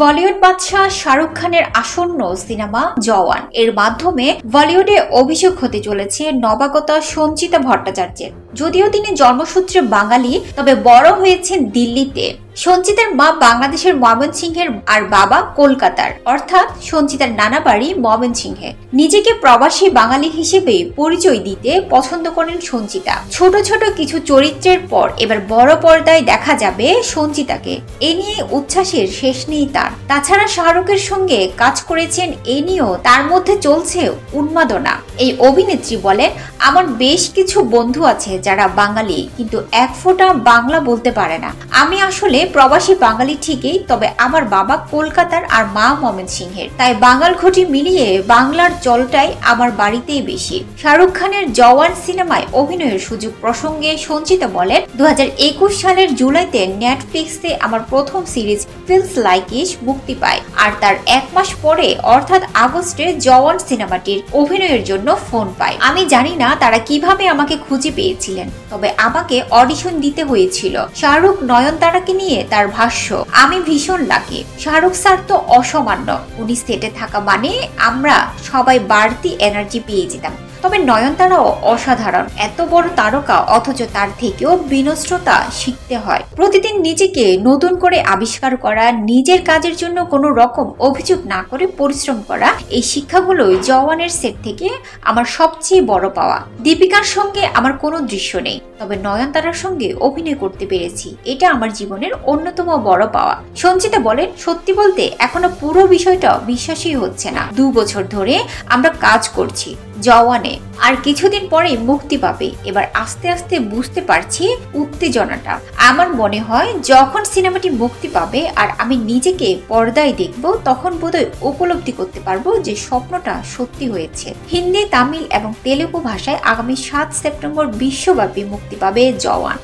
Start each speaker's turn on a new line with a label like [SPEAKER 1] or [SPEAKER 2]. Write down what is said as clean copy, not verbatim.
[SPEAKER 1] বলিউড বাদশাহ শাহরুখ খানের আসন্ন সিনেমা জওয়ান এর মাধ্যমে বলিউডে অভিষেক হতে চলেছে নবাগতা সঞ্চিতা ভট্টাচার্যের। যদিও তিনি জন্মসূত্রে বাঙালি, তবে বড় হয়েছেন দিল্লিতে। সঞ্চিতার মা বাংলাদেশের ময়মনসিংহের আর বাবা কলকাতার, অর্থাৎ সঞ্চিতার নানা বাড়ি ময়মনসিংহে। নিজেকে প্রবাসী বাঙালি হিসেবে পরিচয় দিতে পছন্দ করেন সঞ্চিতা। ছোট ছোট কিছু চরিত্রের পর এবার বড় পর্দায় দেখা যাবে সঞ্চিতাকে। এ নিয়ে উচ্ছ্বাসের শেষ নেই তার। তাছাড়া শাহরুখের সঙ্গে কাজ করেছেন, এ নিয়েও তার মধ্যে চলছে উন্মাদনা। এই অভিনেত্রী বলেন, আমার বেশ কিছু বন্ধু আছে যারা বাঙালি, কিন্তু এক ফোঁটা বাংলা বলতে পারে না। আমি আসলে প্রবাসী বাঙালি ঠিকই, তবে আমার বাবা কলকাতার আর মা ময়মনসিংহের, তাই বাঙাল ঘটি মিলিয়ে বাংলার চলটাই আমার বাড়িতেই বেশি। শাহরুখ খানের জওয়ান সিনেমায় অভিনয়ের সুযোগ প্রসঙ্গে সঞ্চিতা বলেন, 2021 সালের জুলাইতে নেটফ্লিক্সে আমার প্রথম সিরিজ ফিলস লাইক ইট মুক্তি পায়, আর তার এক মাস পরে অর্থাৎ আগস্টে জওয়ান সিনেমাটির অভিনয়ের জন্য ফোন পায়। আমি জানি না তারা কিভাবে আমাকে খুঁজে পেয়েছিলেন, তবে আমাকে অডিশন দিতে হয়েছিল। শাহরুখ নয়নতারাকে নিয়ে তার ভাষ্য, আমি ভীষণ লাকি। শাহরুখ স্যার তো অসামান্য, উনি সেটে থাকা মানে আমরা সবাই বাড়তি এনার্জি পেয়ে যেতাম। তবে নয়নতারাও অসাধারণ, এত বড় তারকা অথচ তার থেকেও বিনষ্টতা শিখতে হয়। প্রতিদিন নিজেকে নতুন করে আবিষ্কার করা, নিজের কাজের জন্য কোনো রকম অভিযোগ না করে পরিশ্রম করা, এই শিক্ষাগুলোই জওয়ানের সেট থেকে আমার সবচেয়ে বড় পাওয়া। দীপিকার সঙ্গে আমার কোনো দৃশ্য নেই, তবে নয়নতারার সঙ্গে অভিনয় করতে পেরেছি, এটা আমার জীবনের অন্যতম বড় পাওয়া। সঞ্চিতা বলেন, সত্যি বলতে এখনো পুরো বিষয়টা বিশ্বাসই হচ্ছে না। 2 বছর ধরে আমরা কাজ করছি জওয়ানে, আর কিছুদিন পরে মুক্তি পাবে। এবার আস্তে আস্তে বুঝতে পারছি উত্তেজনাটা। আমার মনে হয় যখন সিনেমাটি মুক্তি পাবে আর আমি নিজেকে পর্দায় দেখব, তখন বোধহয় উপলব্ধি করতে পারবো যে স্বপ্নটা সত্যি হয়েছে। হিন্দি, তামিল এবং তেলুগু ভাষায় আগামী 7 সেপ্টেম্বর বিশ্বব্যাপী মুক্তি পাবে জওয়ান।